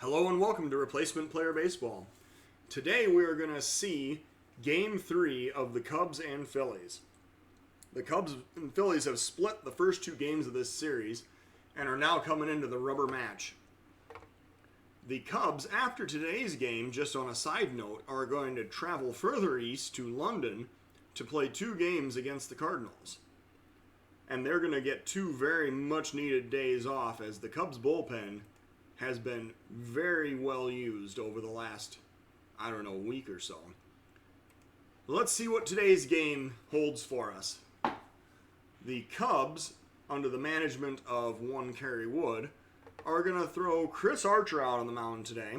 Hello and welcome to Replacement Player Baseball. Today we are going to see Game 3 of the Cubs and Phillies. The Cubs and Phillies have split the first two games of this series and are now coming into the rubber match. The Cubs, after today's game, just on a side note, are going to travel further east to London to play two games against the Cardinals. And they're going to get two very much needed days off as the Cubs bullpen has been very well used over the last, week or so. Let's see what today's game holds for us. The Cubs, under the management of one Kerry Wood, are going to throw Chris Archer out on the mound today.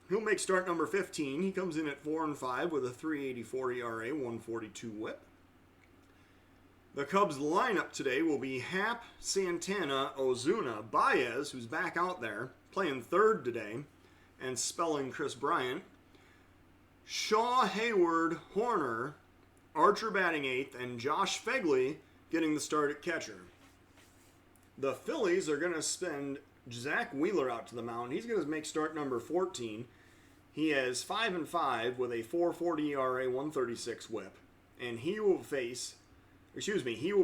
He'll make start number 15. He comes in at 4-5 with a 3.84 ERA, 142 WHIP. The Cubs lineup today will be Happ, Santana, Ozuna, Baez, who's back out there, playing third today, and spelling Chris Bryant, Shaw, Hayward, Horner, Archer batting eighth, and Josh Phegley getting the start at catcher. The Phillies are going to send Zach Wheeler out to the mound. He's going to make start number 14. He is 5-5 with a 4.40 ERA, 136 WHIP, and he will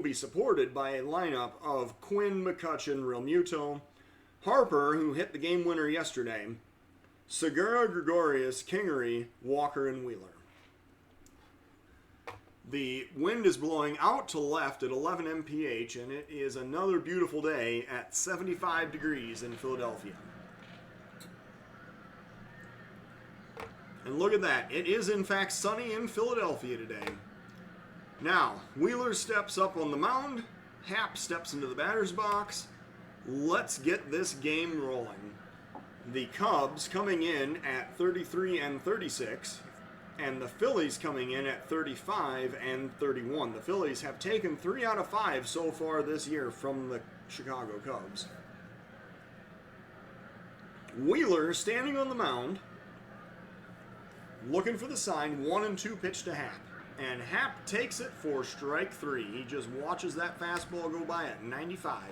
be supported by a lineup of Quinn, McCutchen, Realmuto, Harper, who hit the game winner yesterday, Segura, Gregorius, Kingery, Walker, and Wheeler. The wind is blowing out to left at 11 mph, and it is another beautiful day at 75 degrees in Philadelphia. And look at that. It is, in fact, sunny in Philadelphia today. Now, Wheeler steps up on the mound. Happ steps into the batter's box. Let's get this game rolling. The Cubs coming in at 33-36, and the Phillies coming in at 35-31. The Phillies have taken 3 out of 5 so far this year from the Chicago Cubs. Wheeler standing on the mound, looking for the sign, 1-2 pitch to Happ. And Happ takes it for strike 3. He just watches that fastball go by at 95.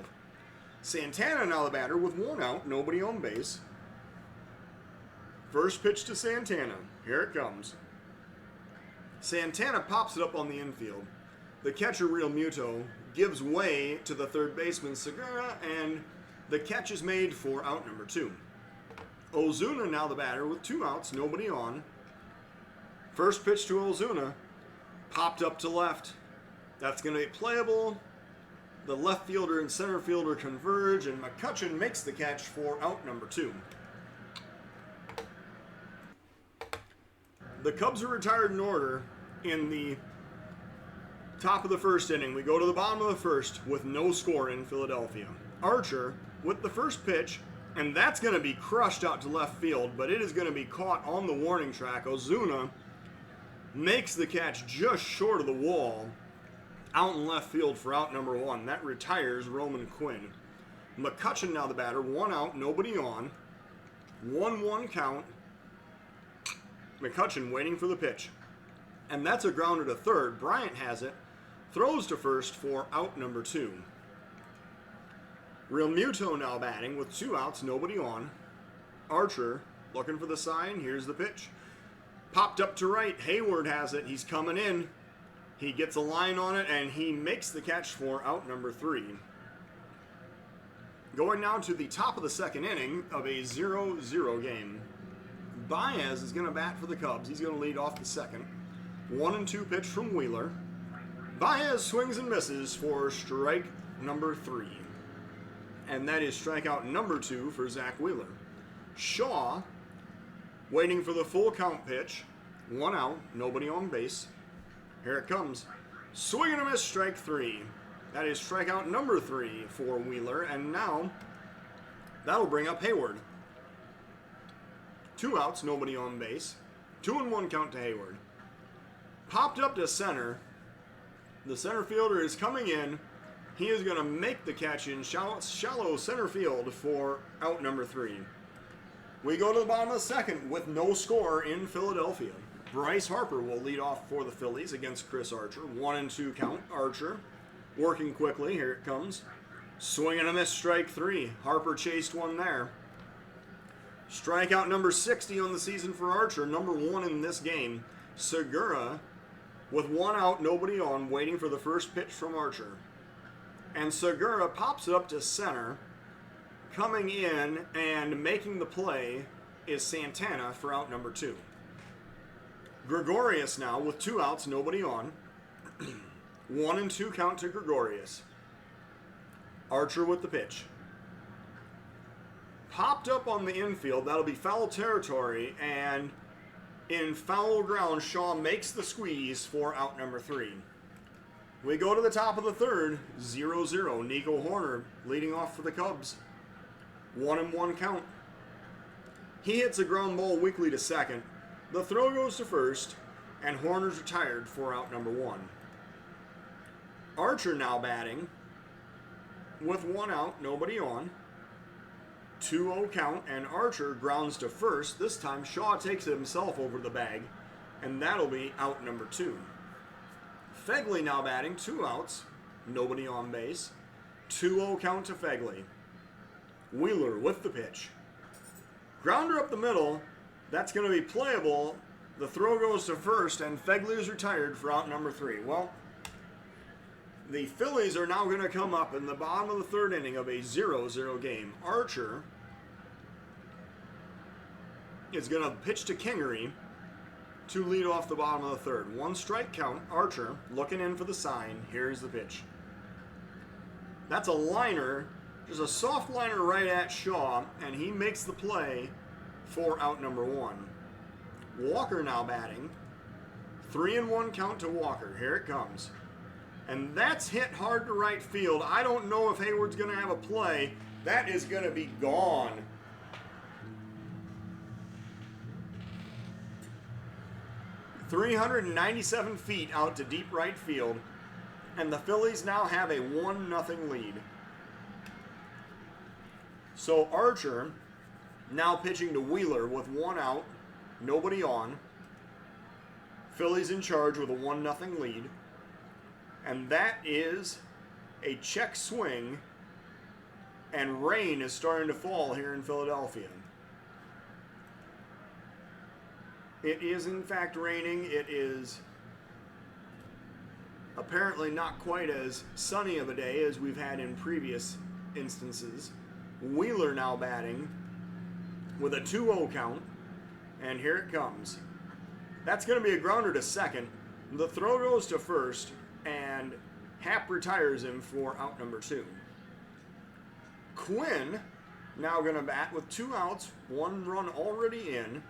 Santana now the batter with 1 out, nobody on base. First pitch to Santana. Here it comes. Santana pops it up on the infield. The catcher, Realmuto, gives way to the third baseman, Segura, and the catch is made for out number 2. Ozuna now the batter with 2 outs, nobody on. First pitch to Ozuna. Popped up to left. That's going to be playable. The left fielder and center fielder converge, and McCutchen makes the catch for out number 2. The Cubs are retired in order in the top of the first inning. We go to the bottom of the first with no score in Philadelphia. Archer with the first pitch, and that's going to be crushed out to left field, but it is going to be caught on the warning track. Ozuna makes the catch just short of the wall, out in left field for out number 1. That retires Roman Quinn. McCutchen now the batter, 1 out, nobody on. 1-1 count. McCutchen waiting for the pitch. And that's a grounder to third. Bryant has it, throws to first for out number 2. Realmuto now batting with 2 outs, nobody on. Archer looking for the sign, here's the pitch. Popped up to right. Hayward has it. He's coming in. He gets a line on it, and he makes the catch for out number 3. Going now to the top of the second inning of a 0-0 game. Baez is going to bat for the Cubs. He's going to lead off the second. 1-2 pitch from Wheeler. Baez swings and misses for strike number 3. And that is strikeout number 2 for Zach Wheeler. Shaw waiting for the full count pitch. 1 out, nobody on base. Here it comes. Swing and a miss, strike 3. That is strikeout number 3 for Wheeler. And now, that'll bring up Hayward. 2 outs, nobody on base. 2-1 count to Hayward. Popped up to center. The center fielder is coming in. He is going to make the catch in shallow center field for out number 3. We go to the bottom of the second with no score in Philadelphia. Bryce Harper will lead off for the Phillies against Chris Archer. 1-2 count. Archer working quickly. Here it comes. Swing and a miss, strike 3. Harper chased one there. Strikeout number 60 on the season for Archer, number 1 in this game. Segura with 1 out, nobody on, waiting for the first pitch from Archer. And Segura pops it up to center. Coming in and making the play is Santana for out number 2. Gregorius now with 2 outs, nobody on. 1-2 count to Gregorius. Archer with the pitch. Popped up on the infield, that'll be foul territory, and in foul ground, Shaw makes the squeeze for out number 3. We go to the top of the third, 0-0. Nico Horner leading off for the Cubs. 1-1 count. He hits a ground ball weakly to second. The throw goes to first, and Horner's retired for out number 1. Archer now batting with 1 out, nobody on. 2-0 count, and Archer grounds to first. This time Shaw takes it himself over the bag, and that'll be out number 2. Fegley now batting, 2 outs, nobody on base. 2-0 count to Fegley. Wheeler with the pitch. Grounder up the middle, that's going to be playable. The throw goes to first, and Fegley is retired for out number 3. Well, the Phillies are now going to come up in the bottom of the third inning of a 0-0 game. Archer is going to pitch to Kingery to lead off the bottom of the third. 1 strike count. Archer looking in for the sign. Here's the pitch. That's a liner, just a soft liner right at Shaw, and he makes the play for out number 1. Walker now batting. 3-1 count to Walker. Here it comes. And that's hit hard to right field. I don't know if Hayward's going to have a play. That is going to be gone. .397 feet out to deep right field. And the Phillies now have a 1-0 lead. So Archer now pitching to Wheeler with 1 out, nobody on. Phillies in charge with a 1-0 lead. And that is a check swing, and rain is starting to fall here in Philadelphia. It is in fact raining. It is apparently not quite as sunny of a day as we've had in previous instances. Wheeler now batting with a 2-0 count, and here it comes. That's going to be a grounder to second. The throw goes to first, and Happ retires him for out number 2. Quinn now going to bat with 2 outs, 1 run already in.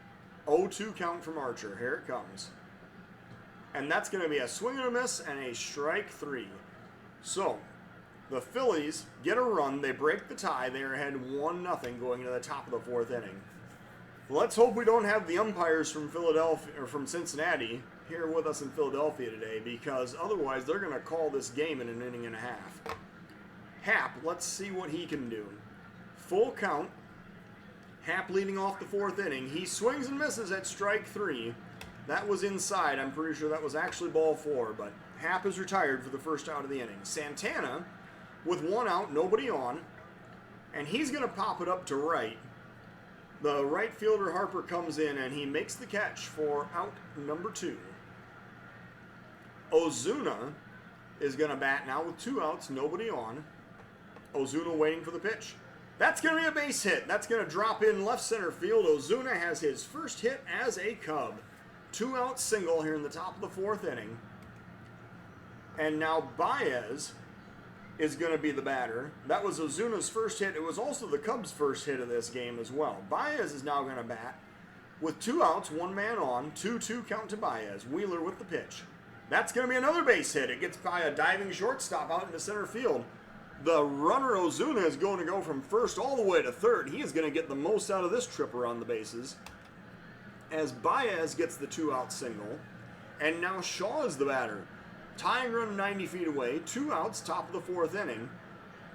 0-2 count from Archer. Here it comes. And that's going to be a swing and a miss and a strike 3. So, the Phillies get a run. They break the tie. They are ahead 1-0 going into the top of the 4th inning. Let's hope we don't have the umpires from Philadelphia or from Cincinnati here with us in Philadelphia today, because otherwise they're going to call this game in an inning and a half. Happ, let's see what he can do. Full count. Happ leading off the 4th inning. He swings and misses at strike 3. That was inside. I'm pretty sure that was actually ball 4, but Happ is retired for the first out of the inning. Santana with 1 out, nobody on, and he's going to pop it up to right. The right fielder Harper comes in, and he makes the catch for out number 2. Ozuna is going to bat now with 2 outs, nobody on. Ozuna waiting for the pitch. That's going to be a base hit. That's going to drop in left center field. Ozuna has his first hit as a Cub. 2-out single here in the top of the 4th inning. And now Baez is going to be the batter. That was Ozuna's first hit. It was also the Cubs' first hit of this game as well. Baez is now going to bat with 2 outs, 1 man on, 2-2 count to Baez. Wheeler with the pitch. That's going to be another base hit. It gets by a diving shortstop out into center field. The runner Ozuna is going to go from first all the way to third. He is going to get the most out of this trip around the bases, as Baez gets the 2-out single. And now Shaw is the batter. Tying run 90 feet away, 2 outs, top of the 4th inning.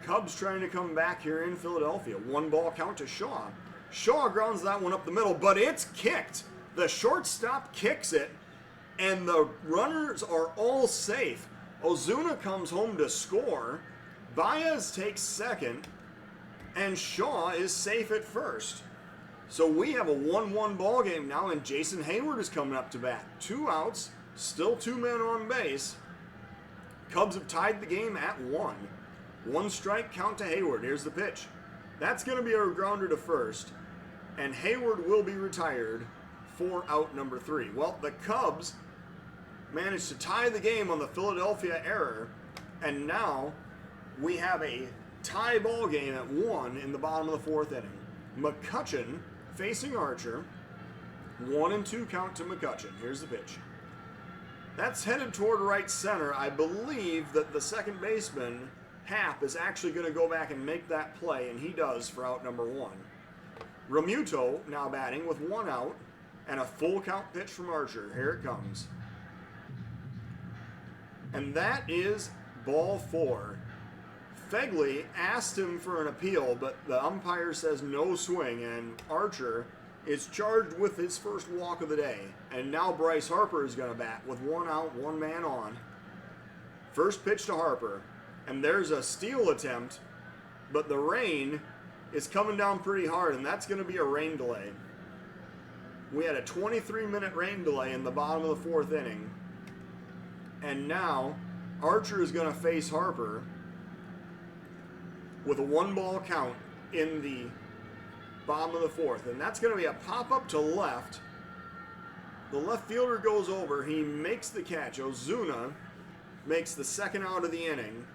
Cubs trying to come back here in Philadelphia. 1-ball count to Shaw. Shaw grounds that one up the middle, but it's kicked. The shortstop kicks it, and the runners are all safe. Ozuna comes home to score. Baez takes second, and Shaw is safe at first. So we have a 1-1 ball game now, and Jason Hayward is coming up to bat. 2 outs, still 2 men on base. Cubs have tied the game at 1. 1 strike count to Hayward. Here's the pitch. That's going to be a grounder to first, and Hayward will be retired for out number 3. Well, the Cubs managed to tie the game on the Philadelphia error, and now we have a tie ball game at 1 in the bottom of the 4th inning. McCutchen facing Archer. 1-2 count to McCutchen. Here's the pitch. That's headed toward right center. I believe that the second baseman, Happ, is actually going to go back and make that play, and he does for out number 1. Realmuto now batting with 1 out and a full count pitch from Archer. Here it comes. And that is ball 4. Fegley asked him for an appeal, but the umpire says no swing, and Archer is charged with his first walk of the day. And now Bryce Harper is going to bat with 1 out, 1 man on. First pitch to Harper, and there's a steal attempt, but the rain is coming down pretty hard, and that's going to be a rain delay. We had a 23-minute rain delay in the bottom of the 4th inning, and now Archer is going to face Harper with a 1-ball count in the bottom of the 4th. And that's going to be a pop-up to left. The left fielder goes over. He makes the catch. Ozuna makes the second out of the inning.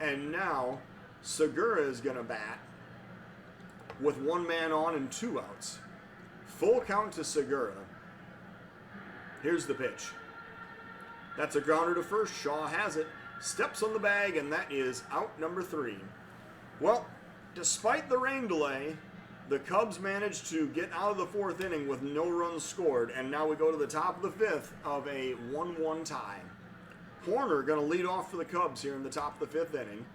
And now Segura is going to bat with 1 man on and 2 outs. Full count to Segura. Here's the pitch. That's a grounder to first. Shaw has it. Steps on the bag, and that is out number 3. Well, despite the rain delay, the Cubs managed to get out of the 4th inning with no runs scored, and now we go to the top of the 5th of a 1-1 tie. Horner going to lead off for the Cubs here in the top of the 5th inning.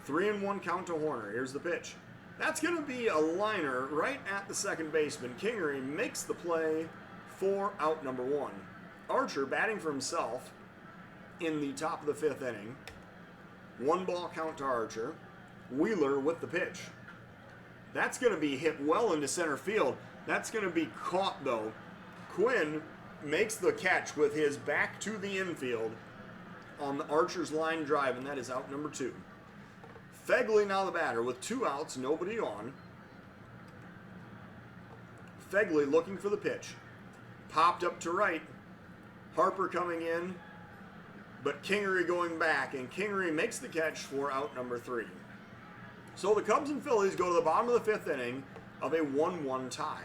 3-1 count to Horner. Here's the pitch. That's going to be a liner right at the second baseman. Kingery makes the play for out number 1. Archer batting for himself in the top of the 5th inning. 1-ball count to Archer. Wheeler with the pitch. That's going to be hit well into center field. That's going to be caught, though. Quinn makes the catch with his back to the infield on the Archer's line drive, and that is out number 2. Fegley now the batter with 2 outs, nobody on. Fegley looking for the pitch. Popped up to right. Harper coming in, but Kingery going back, and Kingery makes the catch for out number 3. So the Cubs and Phillies go to the bottom of the 5th inning of a 1-1 tie.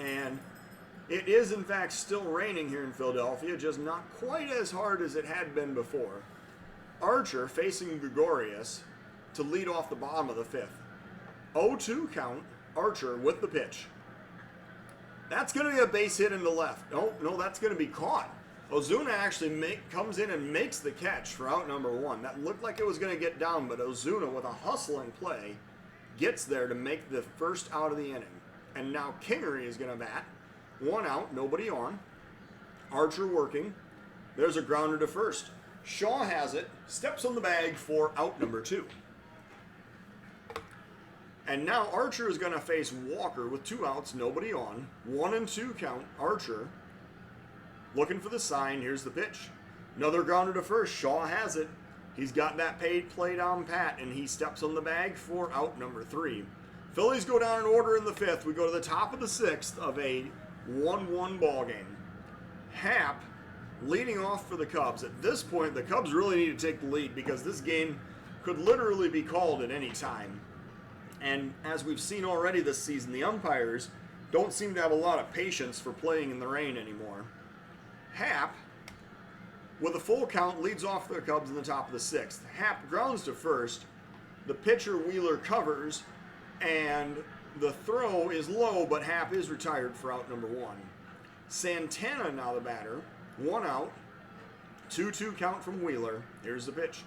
And it is, in fact, still raining here in Philadelphia, just not quite as hard as it had been before. Archer facing Gregorius to lead off the bottom of the 5th. 0-2 count, Archer with the pitch. That's going to be a base hit into left. No, that's going to be caught. Ozuna actually comes in and makes the catch for out number 1. That looked like it was going to get down, but Ozuna, with a hustling play, gets there to make the first out of the inning. And now Kingery is going to bat. 1 out, nobody on. Archer working. There's a grounder to first. Shaw has it, steps on the bag for out number 2. And now Archer is going to face Walker with 2 outs, nobody on. 1-2 count, Archer. Looking for the sign. Here's the pitch. Another grounder to first. Shaw has it. He's got that play down pat, and he steps on the bag for out number 3. Phillies go down in order in the 5th. We go to the top of the 6th of a 1-1 ball game. Happ leading off for the Cubs. At this point, the Cubs really need to take the lead because this game could literally be called at any time. And as we've seen already this season, the umpires don't seem to have a lot of patience for playing in the rain anymore. Happ, with a full count, leads off for the Cubs in the top of the 6th. Happ grounds to first. The pitcher, Wheeler, covers, and the throw is low, but Happ is retired for out number 1. Santana now the batter. 1 out. 2-2 count from Wheeler. Here's the pitch.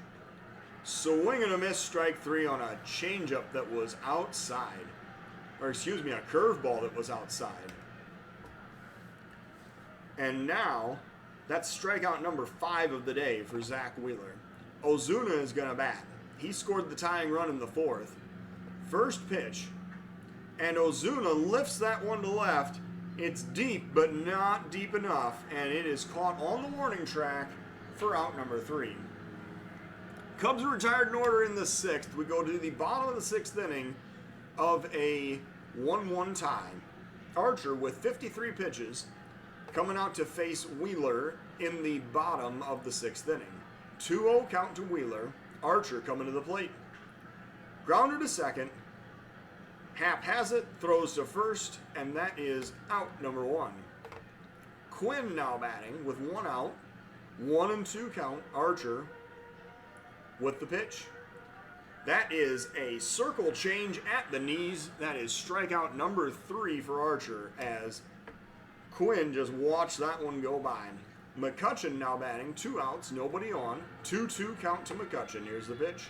Swing and a miss, strike 3 on a changeup that was outside. Or excuse me, a curveball that was outside. And now, that's strikeout number 5 of the day for Zach Wheeler. Ozuna is going to bat. He scored the tying run in the 4th. First pitch, And Ozuna lifts that one to left. It's deep, but not deep enough, and it is caught on the warning track for out number 3. Cubs are retired in order in the 6th. We go to the bottom of the 6th inning of a 1-1 tie. Archer with 53 pitches coming out to face Wheeler in the bottom of the 6th inning. 2-0 count to Wheeler. Archer coming to the plate. Grounder to second. Happ has it, throws to first, and that is out number 1. Quinn now batting with 1 out. 1-2 count. Archer with the pitch. That is a circle change at the knees. That is strikeout number 3 for Archer as Quinn just watched that one go by. McCutchen now batting, 2 outs, nobody on. 2-2 count to McCutchen. Here's the pitch.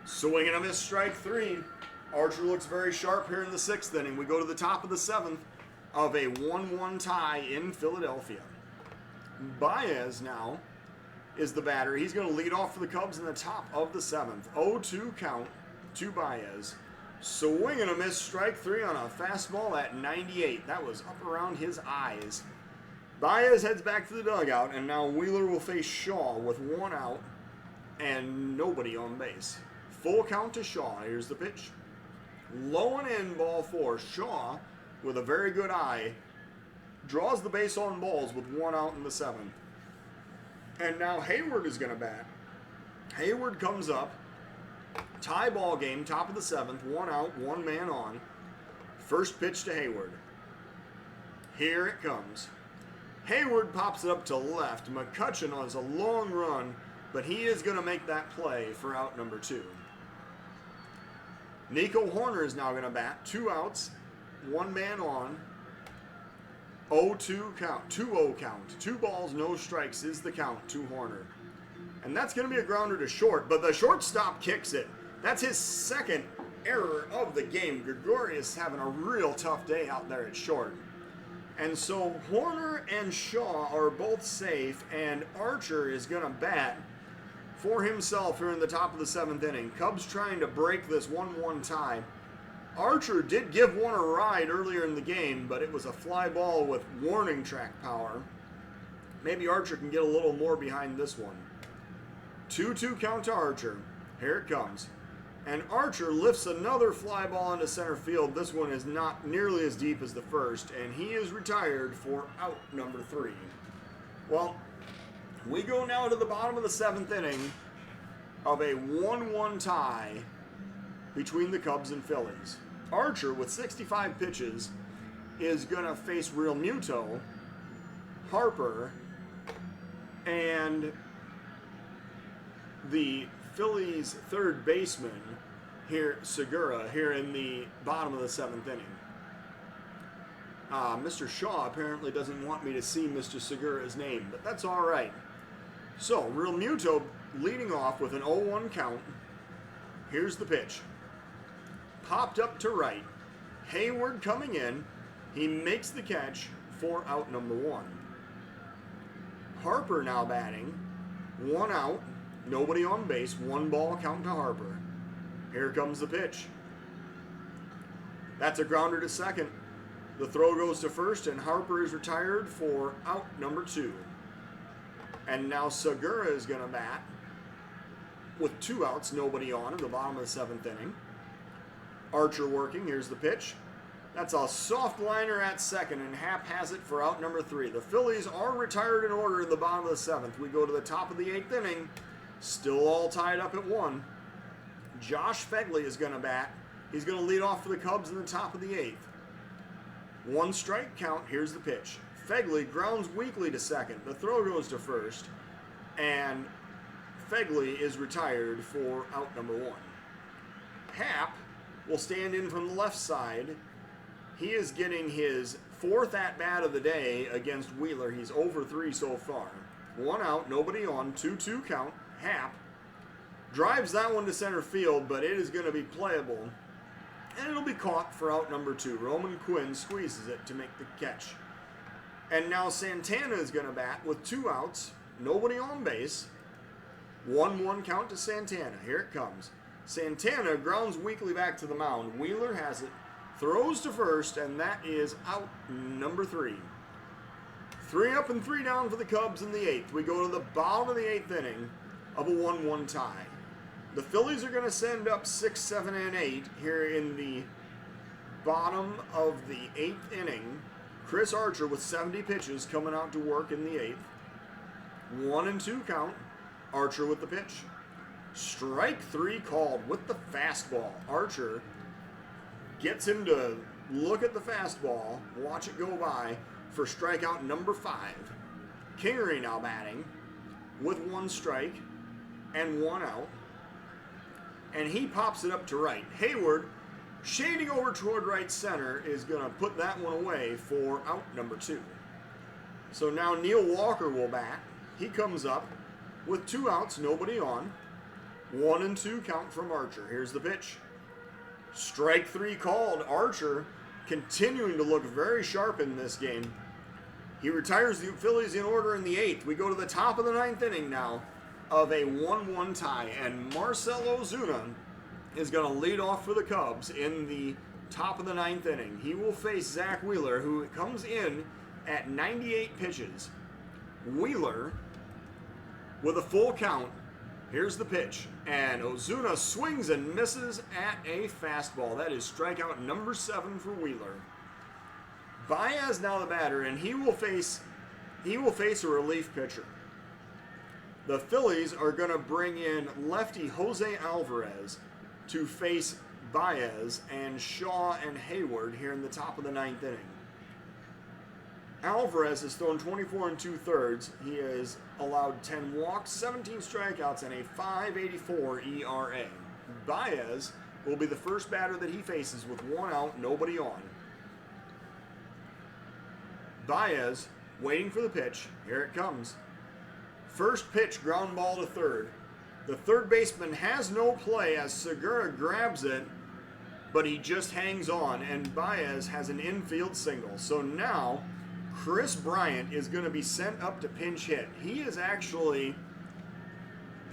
Swing and a miss, strike 3. Archer looks very sharp here in the 6th inning. We go to the top of the 7th of a 1-1 tie in Philadelphia. Baez now is the batter. He's going to lead off for the Cubs in the top of the 7th. 0-2 count to Baez. Swing and a miss, strike 3 on a fastball at 98. That was up around his eyes. Baez heads back to the dugout, and now Wheeler will face Shaw with 1 out and nobody on base. Full count to Shaw. Here's the pitch. Low and in, ball 4. Shaw, with a very good eye, draws the base on balls with 1 out in the 7th. And now Hayward is going to bat. Hayward comes up. Tie ball game, top of the 7th. 1 out, 1 man on. First pitch to Hayward. Here it comes. Hayward pops it up to left. McCutchen has a long run, but he is going to make that play for out number 2. Nico Horner is now going to bat. 2 outs, 1 man on. 0-2 count, 2-0 count. 2 balls, no strikes is the count to Horner. And that's going to be a grounder to short, but the shortstop kicks it. That's his 2nd error of the game. Gregorius having a real tough day out there at short. And so Horner and Shaw are both safe, and Archer is going to bat for himself here in the top of the 7th inning. Cubs trying to break this 1-1 tie. Archer did give one a ride earlier in the game, but it was a fly ball with warning track power. Maybe Archer can get a little more behind this one. 2-2 count to Archer. Here it comes. And Archer lifts another fly ball into center field. This one is not nearly as deep as the first, and he is retired for out number 3. Well, we go now to the bottom of the 7th inning of a 1-1 tie between the Cubs and Phillies. Archer, with 65 pitches, is going to face Real Muto, Harper, and the Phillies' 3rd baseman, here, Segura, here in the bottom of the 7th inning. Mr. Shaw apparently doesn't want me to see Mr. Segura's name, but that's all right. So, Real Muto leading off with an 0-1 count. Here's the pitch. Popped up to right. Hayward coming in. He makes the catch for out number 1. Harper now batting. 1 out. Nobody on base. 1 ball count to Harper. Here comes the pitch. That's a grounder to second. The throw goes to first, and Harper is retired for out number 2. And now Segura is going to bat with 2 outs, nobody on in the bottom of the 7th inning. Archer working. Here's the pitch. That's a soft liner at second, and Happ has it for out number 3. The Phillies are retired in order in the bottom of the 7th. We go to the top of the 8th inning. Still all tied up at 1. Josh Phegley is going to bat. He's going to lead off for the Cubs in the top of the 8th. 1 strike count. Here's the pitch. Phegley grounds weakly to second. The throw goes to first, and Phegley is retired for out number 1. Happ will stand in from the left side. He is getting his 4th at-bat of the day against Wheeler. He's over 3 so far. 1 out, nobody on, 2-2 count. Happ drives that one to center field, but it is going to be playable, and it'll be caught for out number 2. Roman Quinn squeezes it to make the catch. And now Santana is going to bat with 2 outs, nobody on base. 1-1 count to Santana. Here it comes. Santana grounds weakly back to the mound. Wheeler has it, throws to first, and that is out number 3. 3 up and 3 down for the Cubs in the 8th. We go to the bottom of the 8th inning of a 1-1 tie. The Phillies are going to send up 6, 7, and 8 here in the bottom of the 8th inning. Chris Archer with 70 pitches coming out to work in the 8th. 1-2 count. Archer with the pitch. Strike 3 called with the fastball. Archer gets him to look at the fastball, watch it go by for strikeout number 5. Kingery now batting with 1 strike and 1 out. And he pops it up to right. Hayward, shading over toward right center, is going to put that one away for out number 2. So now Neil Walker will bat. He comes up with 2 outs, nobody on. 1-2 count from Archer. Here's the pitch. Strike 3 called. Archer continuing to look very sharp in this game. He retires the Phillies in order in the 8th. We go to the top of the 9th inning now of a 1-1 tie, and Marcell Ozuna is going to lead off for the Cubs in the top of the 9th inning. He will face Zach Wheeler, who comes in at 98 pitches. Wheeler with a full count. Here's the pitch, and Ozuna swings and misses at a fastball. That is strikeout number 7 for Wheeler. Baez now the batter, and he will face a relief pitcher. The Phillies are going to bring in lefty Jose Alvarez to face Baez and Shaw and Hayward here in the top of the 9th inning. Alvarez has thrown 24 2/3. He has allowed 10 walks, 17 strikeouts, and a 5.84 ERA. Baez will be the first batter that he faces with 1 out, nobody on. Baez waiting for the pitch. Here it comes. First pitch, ground ball to third. The third baseman has no play as Segura grabs it, but he just hangs on, and Baez has an infield single. So now Chris Bryant is going to be sent up to pinch hit. He is actually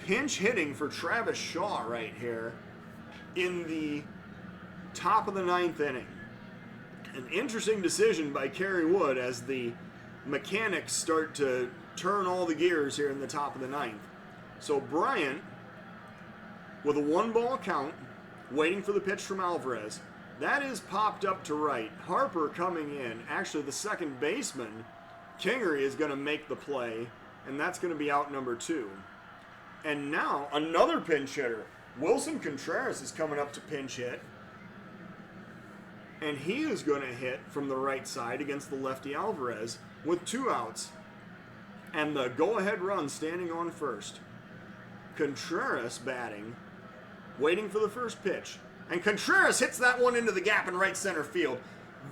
pinch hitting for Travis Shaw right here in the top of the 9th inning. An interesting decision by Kerry Wood as the mechanics start to turn all the gears here in the top of the 9th. So Bryant with a 1-ball count, waiting for the pitch from Alvarez. That is popped up to right. Harper coming in. Actually, the second baseman, Kingery, is going to make the play, and that's going to be out number 2. And now, another pinch hitter. Wilson Contreras is coming up to pinch hit, and he is going to hit from the right side against the lefty Alvarez with 2 outs. And the go-ahead run standing on first. Contreras batting, waiting for the first pitch. And Contreras hits that one into the gap in right center field.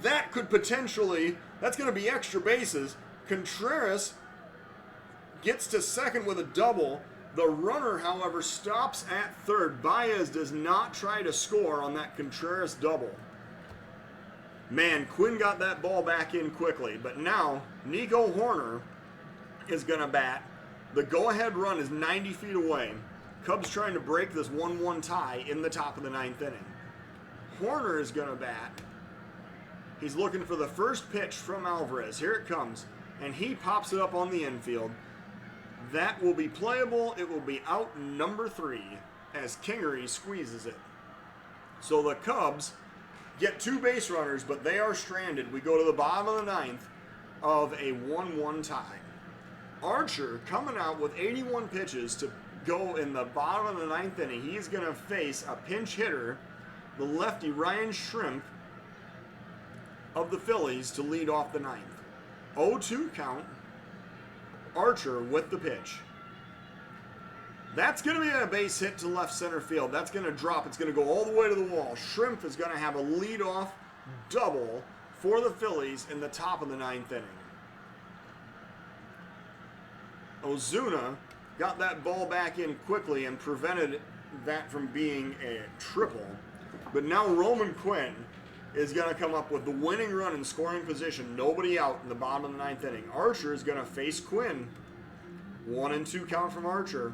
That could potentially, that's going to be extra bases. Contreras gets to second with a double. The runner, however, stops at third. Baez does not try to score on that Contreras double. Man, Quinn got that ball back in quickly. But now, Nico Hoerner is going to bat. The go-ahead run is 90 feet away. Cubs trying to break this 1-1 tie in the top of the 9th inning. Hoerner is going to bat. He's looking for the first pitch from Alvarez. Here it comes. And he pops it up on the infield. That will be playable. It will be out number 3 as Kingery squeezes it. So the Cubs get 2 base runners, but they are stranded. We go to the bottom of the 9th of a 1-1 tie. Archer coming out with 81 pitches to go in the bottom of the 9th inning. He's going to face a pinch hitter, the lefty Ryan Shrimp of the Phillies, to lead off the 9th. 0-2 count. Archer with the pitch. That's going to be a base hit to left center field. That's going to drop. It's going to go all the way to the wall. Shrimp is going to have a leadoff double for the Phillies in the top of the 9th inning. Ozuna got that ball back in quickly and prevented that from being a triple. But now Roman Quinn is going to come up with the winning run in scoring position. Nobody out in the bottom of the 9th inning. Archer is going to face Quinn. 1-2 count from Archer.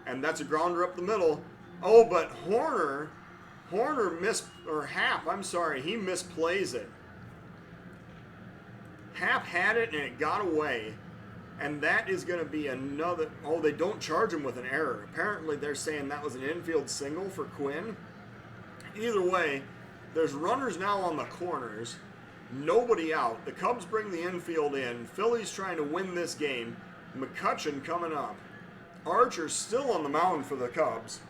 And that's a grounder up the middle. Oh, but Hoerner Happ, I'm sorry, he misplays it. Happ had it and it got away. And that is going to be another... Oh, they don't charge him with an error. Apparently they're saying that was an infield single for Quinn. Either way, there's runners now on the corners. Nobody out. The Cubs bring the infield in. Phillies trying to win this game. McCutchen coming up. Archer still on the mound for the Cubs.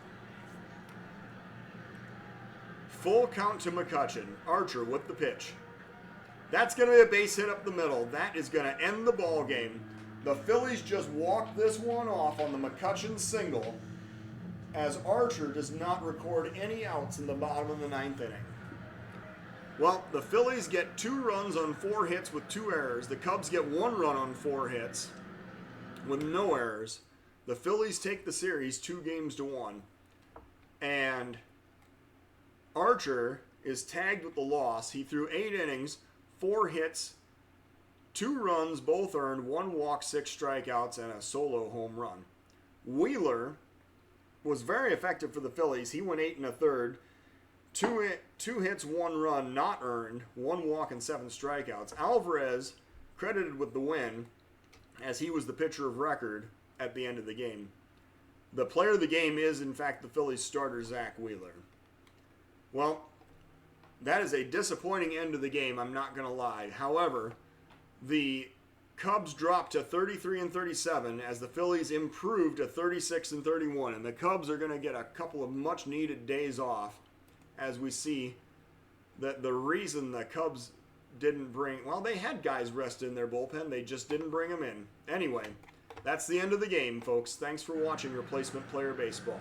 Full count to McCutchen. Archer with the pitch. That's going to be a base hit up the middle. That is going to end the ball game. The Phillies just walked this one off on the McCutchen single as Archer does not record any outs in the bottom of the ninth inning. Well, the Phillies get 2 runs on 4 hits with 2 errors. The Cubs get 1 run on 4 hits with no errors. The Phillies take the series 2-1. And Archer is tagged with the loss. He threw 8 innings, 4 hits, 2 runs, both earned, 1 walk, 6 strikeouts, and a solo home run. Wheeler was very effective for the Phillies. He went 8 1/3, 2 hits, 1 run, not earned, 1 walk, and 7 strikeouts. Alvarez credited with the win as he was the pitcher of record at the end of the game. The player of the game is, in fact, the Phillies starter, Zach Wheeler. Well, that is a disappointing end of the game, I'm not going to lie. However, the Cubs dropped to 33-37 as the Phillies improved to 36-31. And the Cubs are going to get a couple of much-needed days off as we see that the reason the Cubs didn't bring... Well, they had guys rested in their bullpen. They just didn't bring them in. Anyway, that's the end of the game, folks. Thanks for watching Replacement Player Baseball.